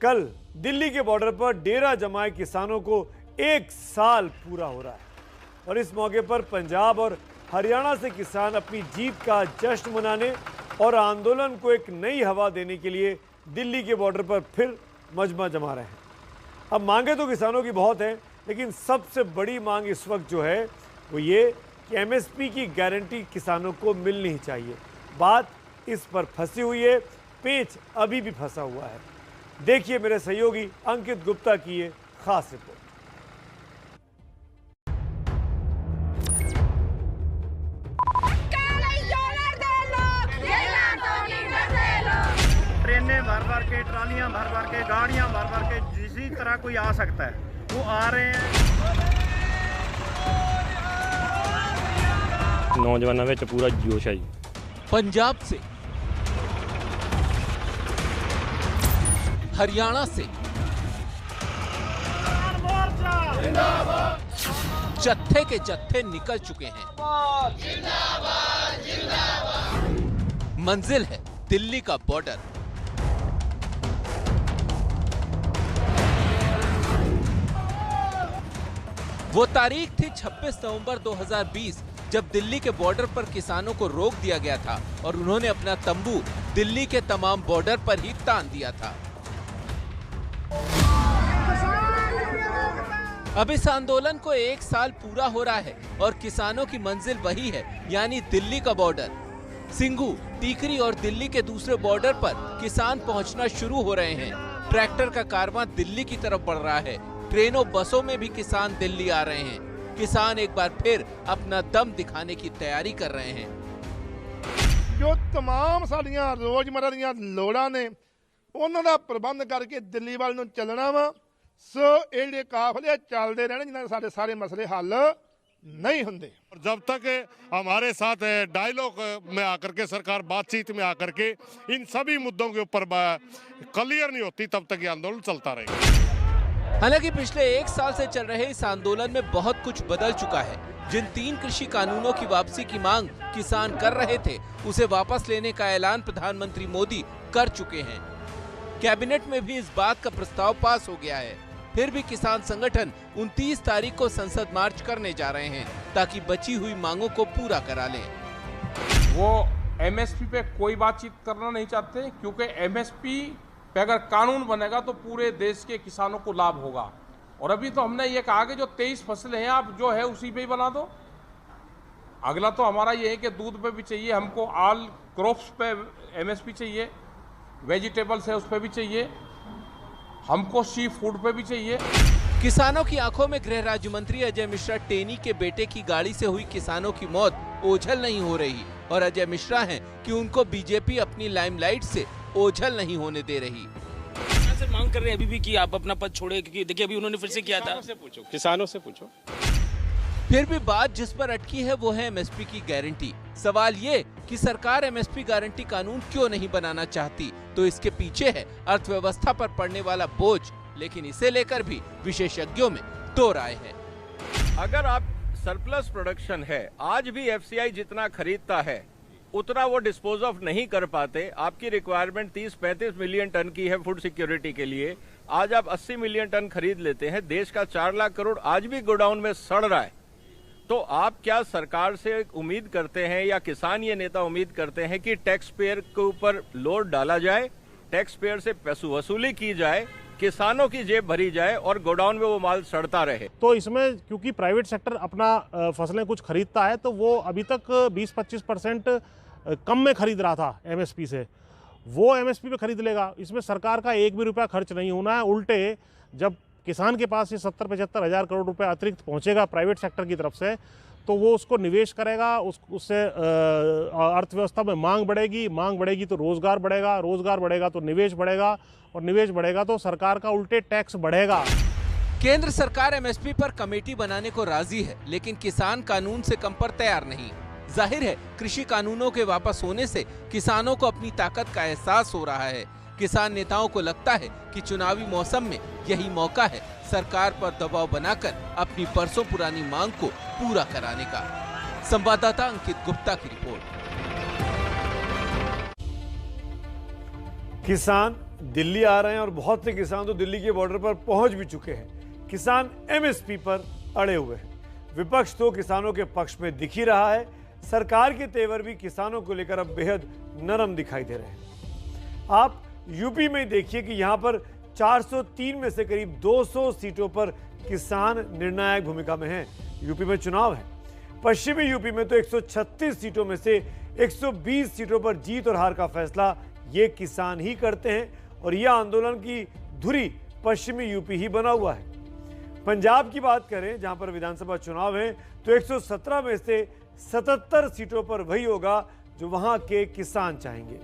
कल दिल्ली के बॉर्डर पर डेरा जमाए किसानों को 1 साल पूरा हो रहा है और इस मौके पर पंजाब और हरियाणा से किसान अपनी जीत का जश्न मनाने और आंदोलन को एक नई हवा देने के लिए दिल्ली के बॉर्डर पर फिर मजमा जमा रहे हैं। अब मांगे तो किसानों की बहुत है, लेकिन सबसे बड़ी मांग इस वक्त जो है वो ये कि एमएसपी की गारंटी किसानों को मिलनी चाहिए। बात इस पर फंसी हुई है, पेच अभी भी फंसा हुआ है। देखिए मेरे सहयोगी अंकित गुप्ता की ये खास रिपोर्ट। ट्रेनें भर भर के, ट्रालियां भर भर के, गाड़ियां भर भर के, जिसी तरह कोई आ सकता है वो आ रहे हैं। नौजवानों में पूरा जोश है। पंजाब से, हरियाणा से, जत्थे के जत्थे निकल चुके हैं। मंजिल है दिल्ली का बॉर्डर। वो तारीख थी 26 नवंबर 2020, जब दिल्ली के बॉर्डर पर किसानों को रोक दिया गया था और उन्होंने अपना तंबू दिल्ली के तमाम बॉर्डर पर ही तान दिया था। अब इस आंदोलन को 1 साल पूरा हो रहा है और किसानों की मंजिल वही है, यानी दिल्ली का बॉर्डर। सिंघू, टीकरी और दिल्ली के दूसरे बॉर्डर पर किसान पहुंचना शुरू हो रहे हैं। ट्रैक्टर का कारवां दिल्ली की तरफ बढ़ रहा है। ट्रेनों, बसों में भी किसान दिल्ली आ रहे हैं। किसान एक बार फिर अपना दम दिखाने की तैयारी कर रहे हैं। जो तमाम साड़ियां रोजमर्रा दीयां लोड़ां ने उन्हां दा प्रबंध करके दिल्ली वाल नूं चलना वा। सो ये काफले चलते रहने जिन्हां सारे सारे मसले हल नहीं होंगे। जब तक हमारे साथ डायलॉग में आकर के सरकार बातचीत में आकर के इन सभी मुद्दों के ऊपर क्लियर नहीं होती, तब तक ये आंदोलन चलता रहेगा। हालांकि पिछले 1 साल से चल रहे इस आंदोलन में बहुत कुछ बदल चुका है। जिन 3 कृषि कानूनों की वापसी की मांग किसान कर रहे थे, उसे वापस लेने का ऐलान प्रधानमंत्री मोदी कर चुके हैं। कैबिनेट में भी इस बात का प्रस्ताव पास हो गया है। फिर भी किसान संगठन 29 तारीख को संसद मार्च करने जा रहे हैं, ताकि बची हुई मांगों को पूरा करा लें। वो एमएसपी पे कोई बातचीत करना नहीं चाहते, क्योंकि एमएसपी पे अगर कानून बनेगा तो पूरे देश के किसानों को लाभ होगा। और अभी तो हमने ये कहा कि जो 23 फसलें हैं आप जो है उसी पे ही बना दो। अगला तो हमारा ये है कि दूध पे भी चाहिए, हमको ऑल क्रॉप्स पे एमएसपी चाहिए, वेजिटेबल्स है उस पे भी चाहिए, हमको सी फूड पे भी चाहिए। किसानों की आंखों में गृह राज्य मंत्री अजय मिश्रा टेनी के बेटे की गाड़ी से हुई किसानों की मौत ओझल नहीं हो रही, और अजय मिश्रा हैं कि उनको बीजेपी अपनी लाइमलाइट से ओझल नहीं होने दे रही। सर मांग कर रहे हैं अभी भी कि आप अपना पद छोड़े, क्योंकि देखिए अभी उन्होंने फिर से किया था। किसानों से पूछो। फिर भी बात जिस पर अटकी है वो है एमएसपी की गारंटी। सवाल ये कि सरकार एमएसपी गारंटी कानून क्यों नहीं बनाना चाहती, तो इसके पीछे है अर्थव्यवस्था पर पड़ने वाला बोझ। लेकिन इसे लेकर भी विशेषज्ञों में 2 राय है। अगर आप सरप्लस प्रोडक्शन है, आज भी एफसीआई जितना खरीदता है उतना वो डिस्पोज ऑफ नहीं कर पाते। आपकी रिक्वायरमेंट 30-35 मिलियन टन की है फूड सिक्योरिटी के लिए, आज आप 80 मिलियन टन खरीद लेते हैं। देश का 4 लाख करोड़ आज भी गोडाउन में सड़ रहा है। तो आप क्या सरकार से उम्मीद करते हैं या किसान ये नेता उम्मीद करते हैं कि टैक्स पेयर के ऊपर लोड डाला जाए, टैक्स पेयर से पैसे वसूली की जाए, किसानों की जेब भरी जाए और गोडाउन में वो माल सड़ता रहे? तो इसमें क्योंकि प्राइवेट सेक्टर अपना फसलें कुछ खरीदता है, तो वो अभी तक 20-25% कम में खरीद रहा था एमएसपी से, वो एमएसपी पे खरीद लेगा। इसमें सरकार का 1 भी रुपया खर्च नहीं होना है। उल्टे जब किसान के पास ये 70-75 हज़ार करोड़ रुपए अतिरिक्त पहुंचेगा प्राइवेट सेक्टर की तरफ से, तो वो उसको निवेश करेगा, उससे अर्थव्यवस्था में मांग बढ़ेगी तो रोजगार बढ़ेगा, रोजगार बढ़ेगा तो निवेश बढ़ेगा, और निवेश बढ़ेगा तो सरकार का उल्टे टैक्स बढ़ेगा। केंद्र सरकार एमएसपी पर कमेटी बनाने को राजी है, लेकिन किसान कानून से कम पर तैयार नहीं। जाहिर है कृषि कानूनों के वापस होने से किसानों को अपनी ताकत का एहसास हो रहा है। किसान नेताओं को लगता है कि चुनावी मौसम में यही मौका है सरकार पर दबाव बनाकर अपनी बरसों पुरानी मांग को पूरा कराने का। संवाददाता अंकित गुप्ता की रिपोर्ट। किसान दिल्ली आ रहे हैं और बहुत से किसान तो दिल्ली के बॉर्डर पर पहुंच भी चुके हैं। किसान एमएसपी पर अड़े हुए हैं। विपक्ष तो किसानों के पक्ष में दिख ही रहा है। सरकार के तेवर भी किसानों को लेकर अब बेहद नरम दिखाई दे रहे हैं। आप यूपी में देखिए कि यहां पर 403 में से करीब 200 सीटों पर किसान निर्णायक भूमिका में हैं। यूपी में चुनाव है। पश्चिमी यूपी में तो 136 सीटों में से 120 सीटों पर जीत और हार का फैसला ये किसान ही करते हैं और यह आंदोलन की धुरी पश्चिमी यूपी ही बना हुआ है। पंजाब की बात करें, जहां पर विधानसभा चुनाव है, तो 117 में से 77 सीटों पर वही होगा जो वहां के किसान चाहेंगे।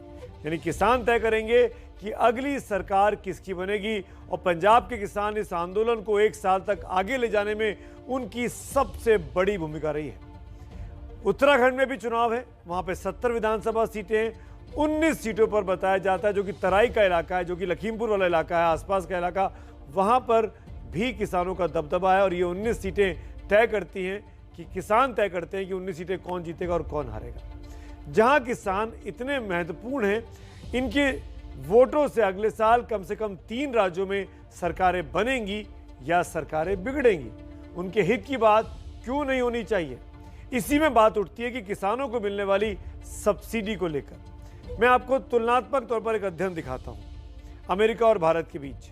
यानी किसान तय करेंगे कि अगली सरकार किसकी बनेगी और पंजाब के किसान इस आंदोलन को 1 साल तक आगे ले जाने में उनकी सबसे बड़ी भूमिका रही है। उत्तराखंड में भी चुनाव है। वहां पे 70 विधानसभा सीटें हैं। 19 सीटों पर बताया जाता है, जो कि तराई का इलाका है, जो कि लखीमपुर वाला इलाका है, आसपास का इलाका, वहां पर भी किसानों का दबदबा है और ये 19 सीटें तय करती हैं कि किसान तय करते हैं कि 19 सीटें कौन जीतेगा और कौन हारेगा। जहां किसान इतने महत्वपूर्ण हैं, इनके वोटों से अगले साल कम से कम 3 राज्यों में सरकारें बनेंगी या सरकारें बिगड़ेंगी। उनके हित की बात क्यों नहीं होनी चाहिए? इसी में बात उठती है कि किसानों को मिलने वाली सब्सिडी को लेकर। मैं आपको तुलनात्मक तौर पर एक अध्ययन दिखाता हूं अमेरिका और भारत के बीच।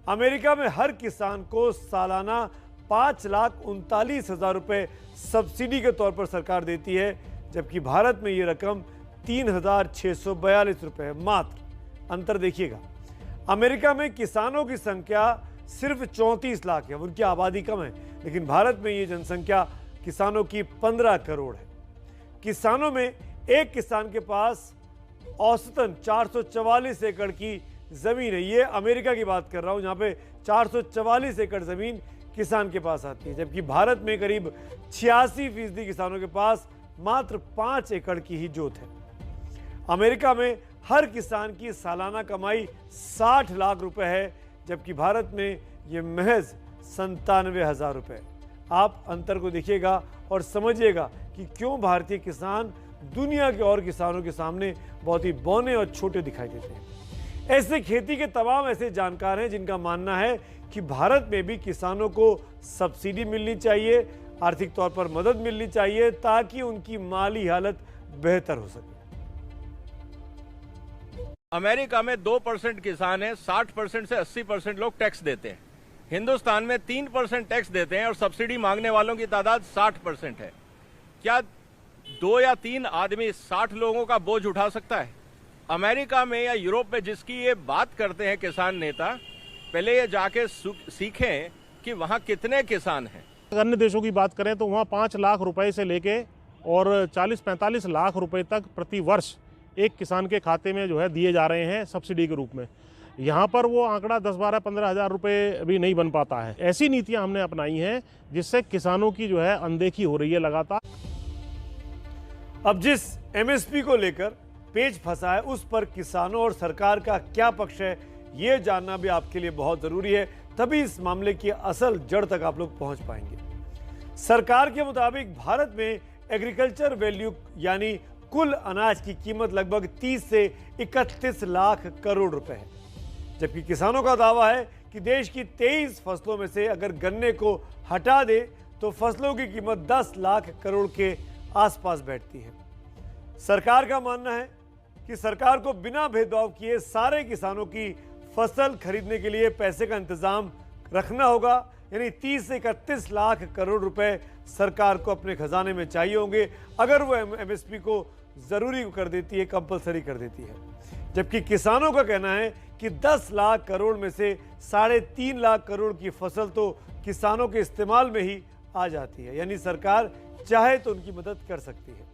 अमेरिका में हर किसान को सालाना 5,39,000 रुपए सब्सिडी के तौर पर सरकार देती है, जबकि भारत में ये रकम 3,642 रुपए है मात्र। अंतर देखिएगा, अमेरिका में किसानों की संख्या सिर्फ 34 लाख है, उनकी आबादी कम है, लेकिन भारत में ये जनसंख्या किसानों की 15 करोड़ है। किसानों में एक किसान के पास औसतन 444 एकड़ की जमीन है। ये अमेरिका की बात कर रहा हूं, जहां पे 444 एकड़ जमीन किसान के पास आती है, जबकि भारत में करीब 86% किसानों के पास मात्र 5 एकड़ की ही जोत है। अमेरिका में हर किसान की सालाना कमाई 60 लाख रुपए है, जबकि भारत में ये महज 97,000 रुपए। आप अंतर को देखिएगा और समझिएगा कि क्यों भारतीय किसान दुनिया के और किसानों के सामने बहुत ही बौने और छोटे दिखाई देते हैं। ऐसे खेती के तमाम ऐसे जानकार हैं जिनका मानना है कि भारत में भी किसानों को सब्सिडी मिलनी चाहिए, आर्थिक तौर पर मदद मिलनी चाहिए, ताकि उनकी माली हालत बेहतर हो सके। अमेरिका में 2% किसान है, 60% से 80% लोग टैक्स देते हैं। हिंदुस्तान में 3% टैक्स देते हैं और सब्सिडी मांगने वालों की तादाद 60% है। क्या 2 या 3 आदमी 60 लोगों का बोझ उठा सकता है? अमेरिका में या यूरोप में जिसकी ये बात करते हैं किसान नेता, पहले ये जाके सीखें कि वहां कितने किसान हैं। अन्य देशों की बात करें तो वहाँ 5 लाख रुपए से लेके और 40-45 लाख रुपए तक प्रति वर्ष एक किसान के खाते में जो है दिए जा रहे हैं सब्सिडी के रूप में। यहाँ पर वो आंकड़ा 10-12-15 हज़ार रुपये भी नहीं बन पाता है। ऐसी नीतियाँ हमने अपनाई हैं जिससे किसानों की जो है अनदेखी हो रही है लगातार। अब जिस एमएसपी को लेकर पेच फंसा है, उस पर किसानों और सरकार का क्या पक्ष है, ये जानना भी आपके लिए बहुत जरूरी है। तभी इस मामले की असल जड़ तक आप लोग पहुंच पाएंगे। सरकार के मुताबिक भारत में एग्रीकल्चर वैल्यू यानी कुल अनाज की कीमत लगभग 30 से 31 लाख करोड़ रुपए है, जबकि किसानों का दावा है कि देश की 23 फसलों में से अगर गन्ने को हटा दे तो फसलों की कीमत 10 लाख करोड़ के आसपास बैठती है। सरकार का मानना है कि सरकार को बिना भेदभाव किए सारे किसानों की फसल खरीदने के लिए पैसे का इंतजाम रखना होगा। यानी 30 से 31 लाख करोड़ रुपए सरकार को अपने खजाने में चाहिए होंगे अगर वो एमएसपी को जरूरी कर देती है, कंपलसरी कर देती है। जबकि किसानों का कहना है कि 10 लाख करोड़ में से 3.5 लाख करोड़ की फसल तो किसानों के इस्तेमाल में ही आ जाती है। यानी सरकार चाहे तो उनकी मदद कर सकती है।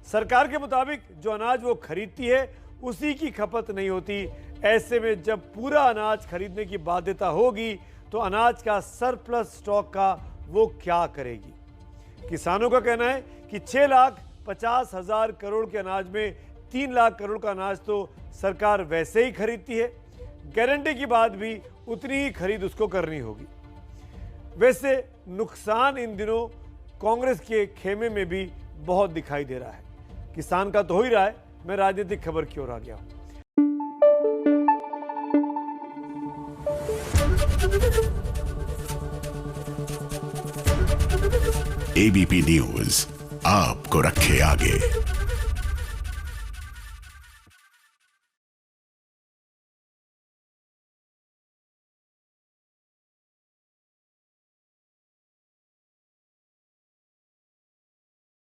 सरकार के मुताबिक जो अनाज वो खरीदती है उसी की खपत नहीं होती। ऐसे में जब पूरा अनाज खरीदने की बाध्यता होगी तो अनाज का सरप्लस स्टॉक का वो क्या करेगी? किसानों का कहना है कि 6,50,000 करोड़ के अनाज में 3 लाख करोड़ का अनाज तो सरकार वैसे ही खरीदती है, गारंटी की बात भी उतनी ही खरीद उसको करनी होगी। वैसे नुकसान इन दिनों कांग्रेस के खेमे में भी बहुत दिखाई दे रहा है। किसान का तो हो ही रहा है। मैं राजनीतिक खबर की ओर आ गया हूं। एबीपी न्यूज आपको रखे आगे।